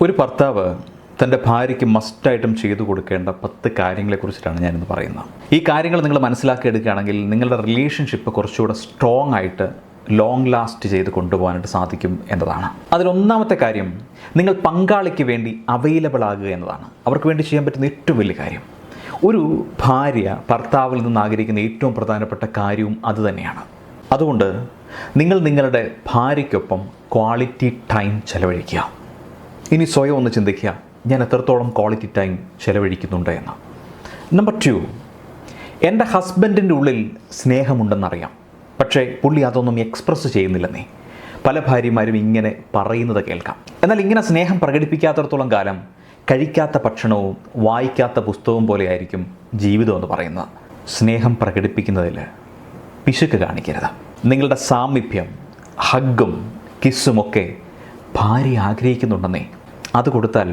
ഒരു ഭർത്താവ് തൻ്റെ ഭാര്യയ്ക്ക് മസ്റ്റായിട്ടും ചെയ്തു കൊടുക്കേണ്ട 10 കാര്യങ്ങളെക്കുറിച്ചിട്ടാണ് ഞാനിന്ന് പറയുന്നത്. ഈ കാര്യങ്ങൾ നിങ്ങൾ മനസ്സിലാക്കിയെടുക്കുകയാണെങ്കിൽ നിങ്ങളുടെ റിലേഷൻഷിപ്പ് കുറച്ചുകൂടെ സ്ട്രോങ് ആയിട്ട് ലോങ് ലാസ്റ്റ് ചെയ്ത് കൊണ്ടുപോകാനായിട്ട് സാധിക്കും എന്നതാണ്. അതിലൊന്നാമത്തെ കാര്യം, നിങ്ങൾ പങ്കാളിക്ക് വേണ്ടി അവൈലബിൾ ആകുക എന്നതാണ്. അവർക്ക് വേണ്ടി ചെയ്യാൻ പറ്റുന്ന ഏറ്റവും വലിയ കാര്യം. ഒരു ഭാര്യ ഭർത്താവിൽ നിന്ന് ആഗ്രഹിക്കുന്ന ഏറ്റവും പ്രധാനപ്പെട്ട കാര്യവും അതുതന്നെയാണ്. അതുകൊണ്ട് നിങ്ങൾ നിങ്ങളുടെ ഭാര്യയ്ക്കൊപ്പം ക്വാളിറ്റി ടൈം ചെലവഴിക്കുക. ഇനി സ്വയം ഒന്ന് ചിന്തിക്കുക, ഞാൻ എത്രത്തോളം ക്വാളിറ്റി ടൈം ചെലവഴിക്കുന്നുണ്ട് എന്ന്. നമ്പർ 2, എൻ്റെ ഹസ്ബൻഡിൻ്റെ ഉള്ളിൽ സ്നേഹമുണ്ടെന്നറിയാം, പക്ഷേ പുള്ളി അതൊന്നും എക്സ്പ്രസ് ചെയ്യുന്നില്ലെന്നേ. പല ഭാര്യമാരും ഇങ്ങനെ പറയുന്നത് കേൾക്കാം. എന്നാൽ ഇങ്ങനെ സ്നേഹം പ്രകടിപ്പിക്കാത്തടത്തോളം കാലം കഴിക്കാത്ത ഭക്ഷണവും വായിക്കാത്ത പുസ്തകവും പോലെയായിരിക്കും ജീവിതം എന്ന് പറയുന്നത്. സ്നേഹം പ്രകടിപ്പിക്കുന്നതിൽ പിശുക്ക് കാണിക്കരുത്. നിങ്ങളുടെ സാമീപ്യം, ഹഗ്ഗും കിസ്സുമൊക്കെ ഭാര്യ ആഗ്രഹിക്കുന്നുണ്ടെന്നേ. അത് കൊടുത്താൽ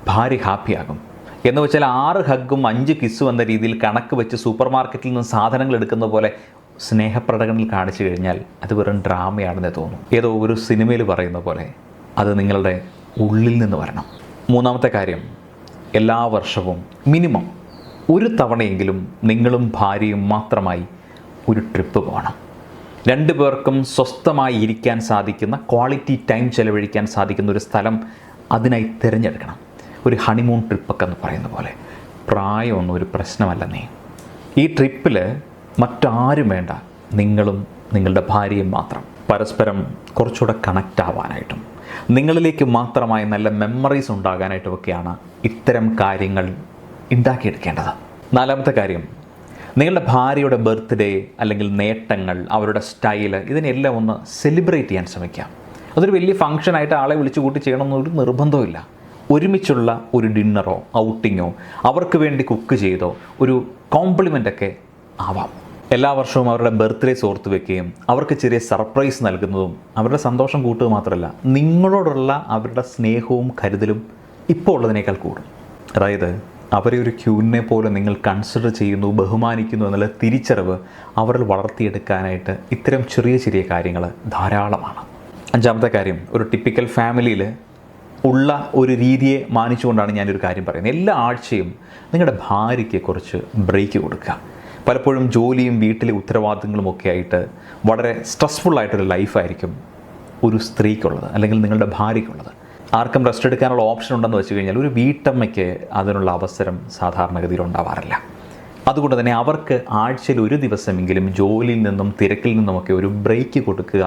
ഭാര്യ ഹാപ്പിയാകും. എന്ന് വെച്ചാൽ 6 ഹഗ്ഗും 5 കിസ്സും എന്ന രീതിയിൽ കണക്ക് വെച്ച് സൂപ്പർ മാർക്കറ്റിൽ നിന്ന് സാധനങ്ങൾ എടുക്കുന്ന പോലെ സ്നേഹപ്രകടനങ്ങൾ കാണിച്ചു കഴിഞ്ഞാൽ അത് വെറും ഡ്രാമയാണെന്നേ തോന്നും. ഏതോ ഒരു സിനിമയിൽ പറയുന്ന പോലെ അത് നിങ്ങളുടെ ഉള്ളിൽ നിന്ന് വരണം. മൂന്നാമത്തെ കാര്യം, എല്ലാ വർഷവും മിനിമം ഒരു തവണയെങ്കിലും നിങ്ങളും ഭാര്യയും മാത്രമായി ഒരു ട്രിപ്പ് പോകണം. 2 പേർക്കും സ്വസ്ഥമായി ഇരിക്കാൻ സാധിക്കുന്ന, ക്വാളിറ്റി ടൈം ചെലവഴിക്കാൻ സാധിക്കുന്ന ഒരു സ്ഥലം അതിനായി തിരഞ്ഞെടുക്കണം. ഒരു ഹണിമൂൺ ട്രിപ്പൊക്കെ എന്ന് പറയുന്ന പോലെ. പ്രായമൊന്നും ഒരു പ്രശ്നമല്ലെന്നേ. ഈ ട്രിപ്പിൽ മറ്റാരും വേണ്ട, നിങ്ങളും നിങ്ങളുടെ ഭാര്യയും മാത്രം. പരസ്പരം കുറച്ചുകൂടെ കണക്റ്റ് ആവാനായിട്ടും നിങ്ങളിലേക്ക് മാത്രമായി നല്ല മെമ്മറീസ് ഉണ്ടാകാനായിട്ടുമൊക്കെയാണ് ഇത്തരം കാര്യങ്ങൾ ഉണ്ടാക്കിയെടുക്കേണ്ടത്. നാലാമത്തെ കാര്യം, നിങ്ങളുടെ ഭാര്യയുടെ ബർത്ത്ഡേ അല്ലെങ്കിൽ നേട്ടങ്ങൾ, അവരുടെ സ്റ്റൈല്, ഇതിനെല്ലാം ഒന്ന് സെലിബ്രേറ്റ് ചെയ്യാൻ ശ്രമിക്കാം. അതൊരു വലിയ ഫംഗ്ഷനായിട്ട് ആളെ വിളിച്ചു കൂട്ടി ചെയ്യണമെന്നൊരു നിർബന്ധമില്ല. ഒരുമിച്ചുള്ള ഒരു ഡിന്നറോ ഔട്ടിങ്ങോ, അവർക്ക് വേണ്ടി കുക്ക് ചെയ്തോ ഒരു കോംപ്ലിമെൻ്റൊക്കെ ആവാം. എല്ലാ വർഷവും അവരുടെ ബർത്ത്ഡേസ് ഓർത്ത് വെക്കുകയും അവർക്ക് ചെറിയ സർപ്രൈസ് നൽകുന്നതും അവരുടെ സന്തോഷം കൂട്ടുക മാത്രമല്ല, നിങ്ങളോടുള്ള അവരുടെ സ്നേഹവും കരുതലും ഇപ്പോൾ ഉള്ളതിനേക്കാൾ കൂടും. അതായത് അവരെ ഒരു ക്യൂനെ പോലെ നിങ്ങൾ കൺസിഡർ ചെയ്യുന്നു, ബഹുമാനിക്കുന്നു എന്നുള്ള തിരിച്ചറിവ് അവരിൽ വളർത്തിയെടുക്കാനായിട്ട് ഇത്തരം ചെറിയ ചെറിയ കാര്യങ്ങൾ ധാരാളമാണ്. അഞ്ചാമത്തെ കാര്യം, ഒരു ടിപ്പിക്കൽ ഫാമിലിയിൽ ഉള്ള ഒരു രീതിയെ മാനിച്ചുകൊണ്ടാണ് ഞാനൊരു കാര്യം പറയുന്നത്. എല്ലാ ആഴ്ചയും നിങ്ങളുടെ ഭാര്യയ്ക്ക് കുറച്ച് ബ്രേക്ക് കൊടുക്കുക. പലപ്പോഴും ജോലിയും വീട്ടിലെ ഉത്തരവാദിത്തങ്ങളും ഒക്കെ ആയിട്ട് വളരെ സ്ട്രെസ്ഫുള്ളായിട്ടൊരു ലൈഫായിരിക്കും ഒരു സ്ത്രീക്കുള്ളത് അല്ലെങ്കിൽ നിങ്ങളുടെ ഭാര്യയ്ക്കുള്ളത്. ആർക്കും റെസ്റ്റ് എടുക്കാനുള്ള ഓപ്ഷൻ ഉണ്ടെന്ന് വെച്ച് കഴിഞ്ഞാൽ ഒരു വീട്ടമ്മയ്ക്ക് അതിനുള്ള അവസരം സാധാരണഗതിയിൽ ഉണ്ടാവാറില്ല. അതുകൊണ്ട് തന്നെ അവർക്ക് ആഴ്ചയിൽ ഒരു ദിവസമെങ്കിലും ജോലിയിൽ നിന്നും തിരക്കിൽ നിന്നുമൊക്കെ ഒരു ബ്രേക്ക് കൊടുക്കുക,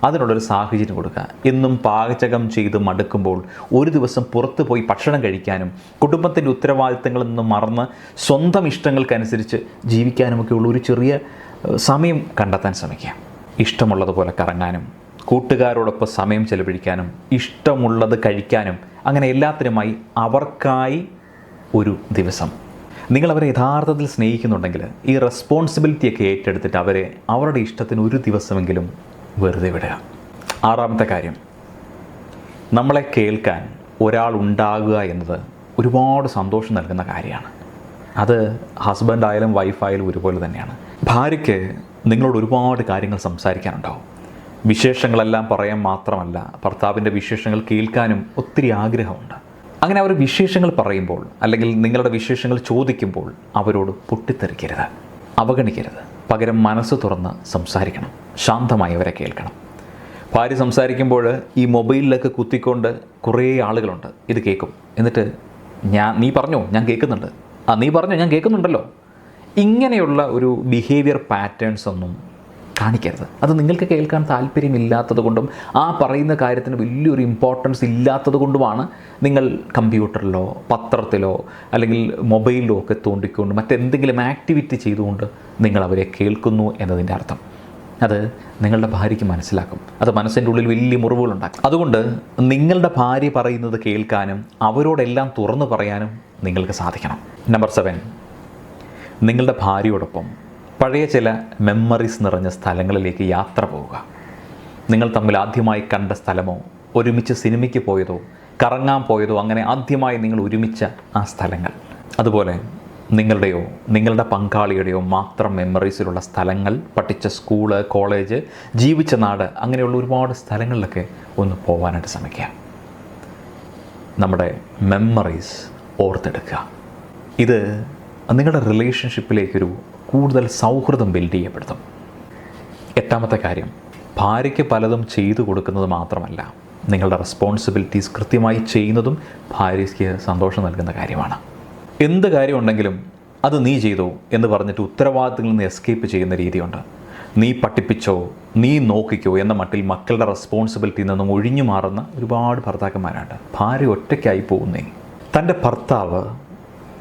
അതിനുള്ളൊരു സാഹചര്യം കൊടുക്കുക. എന്നും പാചകം ചെയ്ത് മടുക്കുമ്പോൾ ഒരു ദിവസം പുറത്ത് പോയി ഭക്ഷണം കഴിക്കാനും കുടുംബത്തിൻ്റെ ഉത്തരവാദിത്തങ്ങളിൽ നിന്നും മറന്ന് സ്വന്തം ഇഷ്ടങ്ങൾക്കനുസരിച്ച് ജീവിക്കാനുമൊക്കെ ഉള്ള ഒരു ചെറിയ സമയം കണ്ടെത്താൻ ശ്രമിക്കുക. ഇഷ്ടമുള്ളതുപോലെ കറങ്ങാനും കൂട്ടുകാരോടൊപ്പം സമയം ചെലവഴിക്കാനും ഇഷ്ടമുള്ളത് കഴിക്കാനും അങ്ങനെ എല്ലാത്തിനുമായി അവർക്കായി ഒരു ദിവസം. നിങ്ങളവരെ യഥാർത്ഥത്തിൽ സ്നേഹിക്കുന്നുണ്ടെങ്കിൽ ഈ റെസ്പോൺസിബിലിറ്റിയൊക്കെ ഏറ്റെടുത്തിട്ട് അവരെ അവരുടെ ഇഷ്ടത്തിന് ഒരു ദിവസമെങ്കിലും വെറുതെ വിടുക. ആറാമത്തെ കാര്യം, നമ്മളെ കേൾക്കാൻ ഒരാൾ ഉണ്ടാകുക എന്നത് ഒരുപാട് സന്തോഷം നൽകുന്ന കാര്യമാണ്. അത് ഹസ്ബൻഡായാലും വൈഫായാലും ഒരുപോലെ തന്നെയാണ്. ഭാര്യയ്ക്ക് നിങ്ങളോട് ഒരുപാട് കാര്യങ്ങൾ സംസാരിക്കാനുണ്ടാവും. വിശേഷങ്ങളെല്ലാം പറയാൻ മാത്രമല്ല, ഭർത്താവിൻ്റെ വിശേഷങ്ങൾ കേൾക്കാനും ഒത്തിരി ആഗ്രഹമുണ്ട്. അങ്ങനെ അവർ വിശേഷങ്ങൾ പറയുമ്പോൾ അല്ലെങ്കിൽ നിങ്ങളുടെ വിശേഷങ്ങൾ ചോദിക്കുമ്പോൾ അവരോട് പൊട്ടിത്തെറിക്കരുത്, അവഗണിക്കരുത്. പകരം മനസ്സ് തുറന്ന് സംസാരിക്കണം, ശാന്തമായി അവരെ കേൾക്കണം. ഭാര്യ സംസാരിക്കുമ്പോൾ ഈ മൊബൈലിലൊക്കെ കുത്തിക്കൊണ്ട് കുറേ ആളുകളുണ്ട്. ഇത് കേൾക്കും, എന്നിട്ട് നീ പറഞ്ഞോ ഞാൻ കേൾക്കുന്നുണ്ട്, നീ പറഞ്ഞോ ഞാൻ കേൾക്കുന്നുണ്ടല്ലോ, ഇങ്ങനെയുള്ള ഒരു ബിഹേവിയർ പാറ്റേൺസ് ഒന്നും കാണിക്കരുത്. അത് നിങ്ങൾക്ക് കേൾക്കാൻ താല്പര്യമില്ലാത്തത് കൊണ്ടും ആ പറയുന്ന കാര്യത്തിന് വലിയൊരു ഇമ്പോർട്ടൻസ് ഇല്ലാത്തത് കൊണ്ടുമാണ് നിങ്ങൾ കമ്പ്യൂട്ടറിലോ പത്രത്തിലോ അല്ലെങ്കിൽ മൊബൈലിലോ ഒക്കെ തോണ്ടിക്കൊണ്ട് മറ്റെന്തെങ്കിലും ആക്ടിവിറ്റി ചെയ്തുകൊണ്ട് നിങ്ങൾ അവരെ കേൾക്കുന്നു എന്നതിൻ്റെ അർത്ഥം. അത് നിങ്ങളുടെ ഭാര്യയ്ക്ക് മനസ്സിലാക്കും. അത് മനസ്സിൻ്റെ ഉള്ളിൽ വലിയ മുറിവുകളുണ്ടാക്കും. അതുകൊണ്ട് നിങ്ങളുടെ ഭാര്യ പറയുന്നത് കേൾക്കാനും അവരോടെല്ലാം തുറന്നു പറയാനും നിങ്ങൾക്ക് സാധിക്കണം. നമ്പർ 7, നിങ്ങളുടെ ഭാര്യയോടൊപ്പം പഴയ ചില മെമ്മറീസ് നിറഞ്ഞ സ്ഥലങ്ങളിലേക്ക് യാത്ര പോവുക. നിങ്ങൾ തമ്മിൽ ആദ്യമായി കണ്ട സ്ഥലമോ, ഒരുമിച്ച് സിനിമയ്ക്ക് പോയതോ, കറങ്ങാൻ പോയതോ, അങ്ങനെ ആദ്യമായി നിങ്ങൾ ഒരുമിച്ച ആ സ്ഥലങ്ങൾ. അതുപോലെ നിങ്ങളുടെയോ നിങ്ങളുടെ പങ്കാളിയുടെയോ മാത്രം മെമ്മറീസിലുള്ള സ്ഥലങ്ങൾ, പഠിച്ച സ്കൂള്, കോളേജ്, ജീവിച്ച നാട്, അങ്ങനെയുള്ള ഒരുപാട് സ്ഥലങ്ങളിലൊക്കെ ഒന്ന് പോകാനായിട്ട് ശ്രമിക്കുക. നമ്മുടെ മെമ്മറീസ് ഓർത്തെടുക്കുക. ഇത് നിങ്ങളുടെ റിലേഷൻഷിപ്പിലേക്കൊരു കൂടുതൽ സൗഹൃദം ബിൽഡ് ചെയ്യപ്പെടുത്തും. 8ാമത്തെ കാര്യം, ഭാര്യയ്ക്ക് പലതും ചെയ്തു കൊടുക്കുന്നത് മാത്രമല്ല, നിങ്ങളുടെ റെസ്പോൺസിബിലിറ്റീസ് കൃത്യമായി ചെയ്യുന്നതും ഭാര്യയ്ക്ക് സന്തോഷം നൽകുന്ന കാര്യമാണ്. എന്ത് കാര്യമുണ്ടെങ്കിലും അത് നീ ചെയ്തോ എന്ന് പറഞ്ഞിട്ട് ഉത്തരവാദിത്തങ്ങളിൽ നിന്ന് എസ്കേപ്പ് ചെയ്യുന്ന രീതിയുണ്ട്. നീ പഠിപ്പിച്ചോ, നീ നോക്കിക്കോ എന്ന മട്ടിൽ മക്കളുടെ റെസ്പോൺസിബിലിറ്റിയിൽ നിന്നും ഒഴിഞ്ഞു മാറുന്ന ഒരുപാട് ഭർത്താക്കന്മാരുണ്ട്. ഭാര്യ ഒറ്റയ്ക്കായി പോകുന്നേ. തൻ്റെ ഭർത്താവ്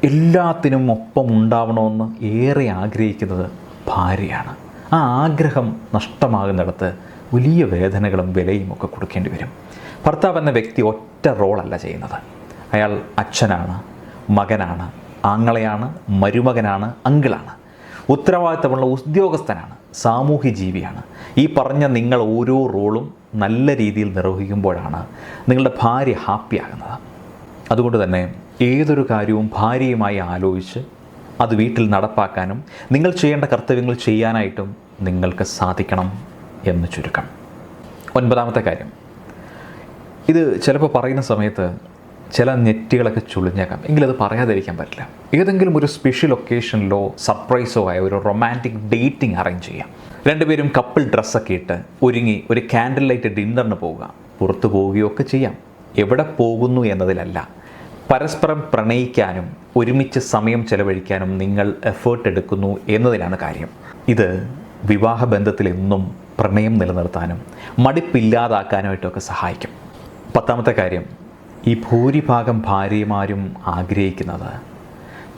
എല്ലാത്തിനും ഒപ്പം ഉണ്ടാവണമെന്ന് ഏറെ ആഗ്രഹിക്കുന്നത് ഭാര്യയാണ്. ആ ആഗ്രഹം നഷ്ടമാകുന്നിടത്ത് വലിയ വേദനകളും വിലയും ഒക്കെ കൊടുക്കേണ്ടി വരും. ഭർത്താവ് എന്ന വ്യക്തി ഒറ്റ റോളല്ല ചെയ്യുന്നത്. അയാൾ അച്ഛനാണ്, മകനാണ്, ആങ്ങളയാണ്, മരുമകനാണ്, അങ്കിളാണ്, ഉത്തരവാദിത്തമുള്ള ഉദ്യോഗസ്ഥനാണ്, സാമൂഹ്യ ജീവിയാണ്. ഈ പറഞ്ഞ നിങ്ങൾ ഓരോ റോളും നല്ല രീതിയിൽ നിർവഹിക്കുമ്പോഴാണ് നിങ്ങളുടെ ഭാര്യ ഹാപ്പിയാകുന്നത്. അതുകൊണ്ട് തന്നെ ഏതൊരു കാര്യവും ഭാര്യയുമായി ആലോചിച്ച് അത് വീട്ടിൽ നടപ്പാക്കാനും നിങ്ങൾ ചെയ്യേണ്ട കർത്തവ്യങ്ങൾ ചെയ്യാനായിട്ടും നിങ്ങൾക്ക് സാധിക്കണം എന്ന് ചുരുക്കം. 9ാമത്തെ കാര്യം, ഇത് ചിലപ്പോൾ പറയുന്ന സമയത്ത് ചില നെറ്റുകളൊക്കെ ചുളിഞ്ഞേക്കാം, എങ്കിലത് പറയാതിരിക്കാൻ പറ്റില്ല. ഏതെങ്കിലും ഒരു സ്പെഷ്യൽ ഒക്കേഷനിലോ സർപ്രൈസോ ആയ ഒരു റൊമാൻറ്റിക് ഡേറ്റിംഗ് അറേഞ്ച് ചെയ്യാം. രണ്ടുപേരും കപ്പിൾ ഡ്രസ്സൊക്കെ ഇട്ട് ഒരുങ്ങി ഒരു ക്യാൻഡിൽ ലൈറ്റ് ഡിന്നറിന് പോവുക, പുറത്തു പോവുകയോ ഒക്കെ ചെയ്യാം. എവിടെ പോകുന്നു എന്നതിലല്ല, പരസ്പരം പ്രണയിക്കാനും ഒരുമിച്ച് സമയം ചെലവഴിക്കാനും നിങ്ങൾ എഫേർട്ട് എടുക്കുന്നു എന്നതിലാണ് കാര്യം. ഇത് വിവാഹബന്ധത്തിൽ എന്നും പ്രണയം നിലനിർത്താനും മടുപ്പില്ലാതാക്കാനുമായിട്ടൊക്കെ സഹായിക്കും. 10ാമത്തെ കാര്യം, ഈ ഭൂരിഭാഗം ഭാര്യമാരും ആഗ്രഹിക്കുന്നത്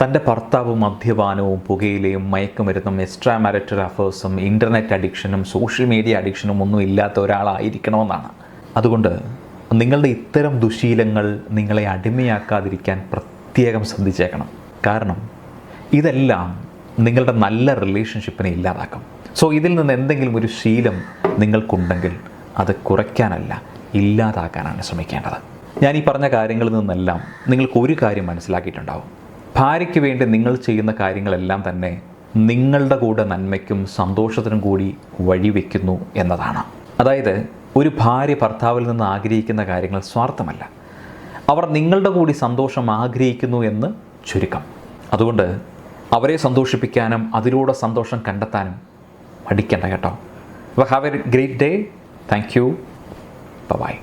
തൻ്റെ ഭർത്താവ് മദ്യപാനവും പുകയിലയും മയക്കുമരുന്നും എക്സ്ട്രാ മാരിറ്റൽ അഫേഴ്സും ഇൻ്റർനെറ്റ് അഡിക്ഷനും സോഷ്യൽ മീഡിയ അഡിക്ഷനും ഒന്നും ഇല്ലാത്ത ഒരാളായിരിക്കണമെന്നാണ്. അതുകൊണ്ട് നിങ്ങളുടെ ഇത്തരം ദുശീലങ്ങൾ നിങ്ങളെ അടിമയാക്കാതിരിക്കാൻ പ്രത്യേകം ശ്രദ്ധിച്ചേക്കണം. കാരണം ഇതെല്ലാം നിങ്ങളുടെ നല്ല റിലേഷൻഷിപ്പിനെ ഇല്ലാതാക്കും. സോ ഇതിൽ നിന്ന് എന്തെങ്കിലും ഒരു ശീലം നിങ്ങൾക്കുണ്ടെങ്കിൽ അത് കുറയ്ക്കാനല്ല, ഇല്ലാതാക്കാനാണ് ശ്രമിക്കേണ്ടത്. ഞാൻ ഈ പറഞ്ഞ കാര്യങ്ങളിൽ നിന്നെല്ലാം നിങ്ങൾക്ക് ഒരു കാര്യം മനസ്സിലാക്കിയിട്ടുണ്ടാവും. ഭാര്യയ്ക്ക് വേണ്ടി നിങ്ങൾ ചെയ്യുന്ന കാര്യങ്ങളെല്ലാം തന്നെ നിങ്ങളുടെ കൂടെ നന്മയ്ക്കും സന്തോഷത്തിനും കൂടി വഴിവെക്കുന്നു എന്നതാണ്. അതായത് ഒരു ഭാര്യ ഭർത്താവിൽ നിന്ന് ആഗ്രഹിക്കുന്ന കാര്യങ്ങൾ സ്വാർത്ഥമല്ല, അവർ നിങ്ങളുടെ കൂടി സന്തോഷം ആഗ്രഹിക്കുന്നു എന്ന് ചുരുക്കം. അതുകൊണ്ട് അവരെ സന്തോഷിപ്പിക്കാനും അതിലൂടെ സന്തോഷം കണ്ടെത്താനും മടിക്കണ്ട കേട്ടോ. അപ്പോൾ have a great day. Thank you. By.